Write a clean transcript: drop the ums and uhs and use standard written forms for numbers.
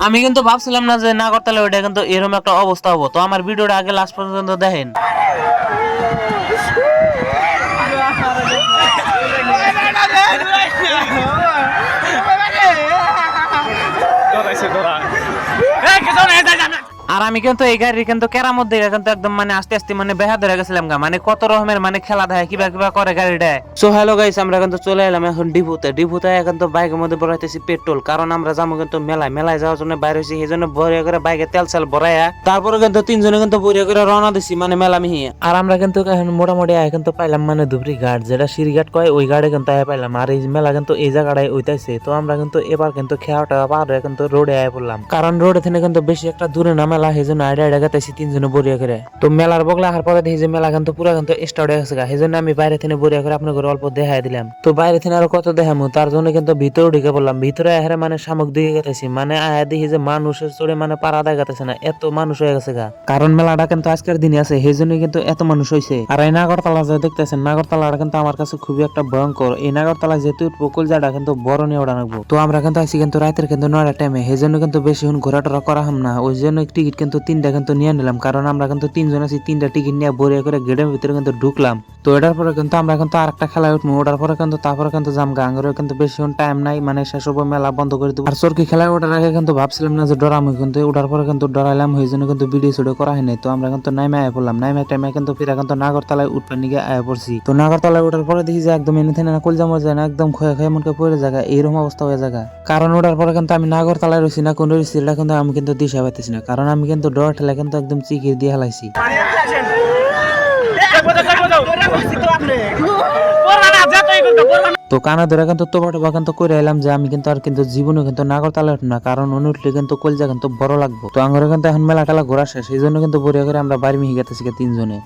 আমি কিন্তু ভাবছিলাম না যে নাগরতলা ওইটা কিন্তু এরকম একটা অবস্থা হবো। তো আমার ভিডিওটা আগে লাস্ট পর্যন্ত দেখেন। আর আমি কিন্তু এই গাড়ির কিন্তু কেরামত দিকে কিন্তু একদম মানে আস্তে আস্তে মানে বেহা ধরে গেছিলাম গা, মানে কত রকমের মানে খেলা দেয় কিবা কিবা করে গাড়িটা। সো হ্যালো গাইস, আমরা কিন্তু চলে এলাম এখন ডিপুতে এখন তো বাইকের মধ্যে ভরাইতেছি পেট্রোল, কারণ আমরা যাবো কিন্তু মেলায় যাওয়ার জন্য বাইরে হয়েছি, সেই জন্য ভরিয়া করে বাইকে তেল সেল ভরাইয়া তারপরে কিন্তু তিনজনে কিন্তু ভরিয়া করে রওনা দিছি মানে মেলা মিহি। আর আমরা কিন্তু এখন মোটামুটি এখন তো পাইলাম মানে ধুবড়ি ঘাট, যেটা সিঁড়িঘাট কয়, ওই ঘাটে কিন্তু পাইলাম। আর এই মেলা কিন্তু এই জায়গাটায় ওইটাইছে। তো আমরা কিন্তু এবার কিন্তু খেয়াটা পার হয়ে কিন্তু রোডে আয় পড়লাম, কারণ রোডে থেকে কিন্তু বেশি একটা দূরে না মেলা, সেই জন্য আইডিয়া গাইতেছি তিনজনে বরিয়া করে। তো মেলার বগলা আসার পরে দেখি যে মেলা কিন্তু পুরা কিন্তু স্টার্ট হয়ে গেছে, সেই জন্য আমি বাইরে থেকে বরিয়া করে আপনাকে অল্প দেখাই দিলাম। তো বাইরে থেকে আরো কত দেখামু, তার জন্য কিন্তু ভিতরে ঢুকে পড়লাম। ভিতরে আহারে মানে শামুক দিকে গেতেছি, মানে আয়া দেখি যে মানুষের চড়ে মানে পাড়া দেখাতেছে না, এত মানুষ হয়ে গেছে গা। কারণ মেলাটা কিন্তু আজকের দিনে আছে, সেই জন্য কিন্তু এত মানুষ হয়েছে। আর এই নাগরতলা যে দেখতেছেন, নাগরতলাটা কিন্তু আমার কাছে খুবই একটা ভয়ঙ্কর। এই নাগরতলা যেহেতু কলজাটা কিন্তু বড় নিয়ে ওড়া রাখবো। তো আমরা কিন্তু আইসি কিন্তু রাতের কিন্তু 9টার টাইমে, সেই জন্য কিন্তু বেশি ঘোরাটোরা করা হাম না। ওই জন্য টিকিট কিন্তু 3টা কিন্তু নিয়ে নিলাম, কারণ আমরা কিন্তু 3জন আছি, 3টা টিকিট নিয়ে ভরিয়া করে গেটের ভিতরে কিন্তু ঢুকলাম। তো এটার পরে কিন্তু আমরা কিন্তু আরেকটা খেলায় উঠবো, ওটার পরে কিন্তু তারপরে কিন্তু জামগা আঙ্গুরে কিন্তু বেশিক্ষণ টাইম নাই, মানে শেষ হবো, মেলা বন্ধ করে দেবো। আর চরকি খেলায় ওটার আগে কিন্তু ভাবছিলাম না যে ডরামো, কিন্তু ওটার পরে কিন্তু ডরাইলাম, সেই জন্য কিন্তু ভিডিও শুডিও করা হয়নি। তো আমরা কিন্তু নাইমে আয় পড়লাম, নাইমে টাইমে কিন্তু ফিরে কিন্তু নাগরতলায় উঠবার নিয়ে আয় পড়ছি। তো নাগরতলায় ওঠার পরে দেখি যে একদম এনে থেকে না কলজা মজা না, একদম ক্ষয়ে ক্ষয়ে মনকে পড়ে জায়গা, এইরকম অবস্থা হয়ে জায়গা। কারণ ওটার পরে কিন্তু আমি নাগরতলায় রয়েছি না কোন রয়েছি এটা কিন্তু আমি কিন্তু দিশা পাইতেছি না, কারণ আমি কিন্তু ডর ঠেলা কিন্তু একদম চিকির দিয়ে হেলাইছি। তো কানা ধরে কিন্তু তোবা কিন্তু করে এলাম যে আমি কিন্তু আর কিন্তু জীবনে কিন্তু নাগরতলা উঠব না, কারণ উনি উঠলে কিন্তু কলজা কিন্তু বড় লাগবো। তো আঙ্গুরে কিন্তু এখন মেলা টেলা ঘোরা শেষ, সেই জন্য কিন্তু বরিয়া করে আমরা বাড়ি মিহি গেতেছি 3জনে।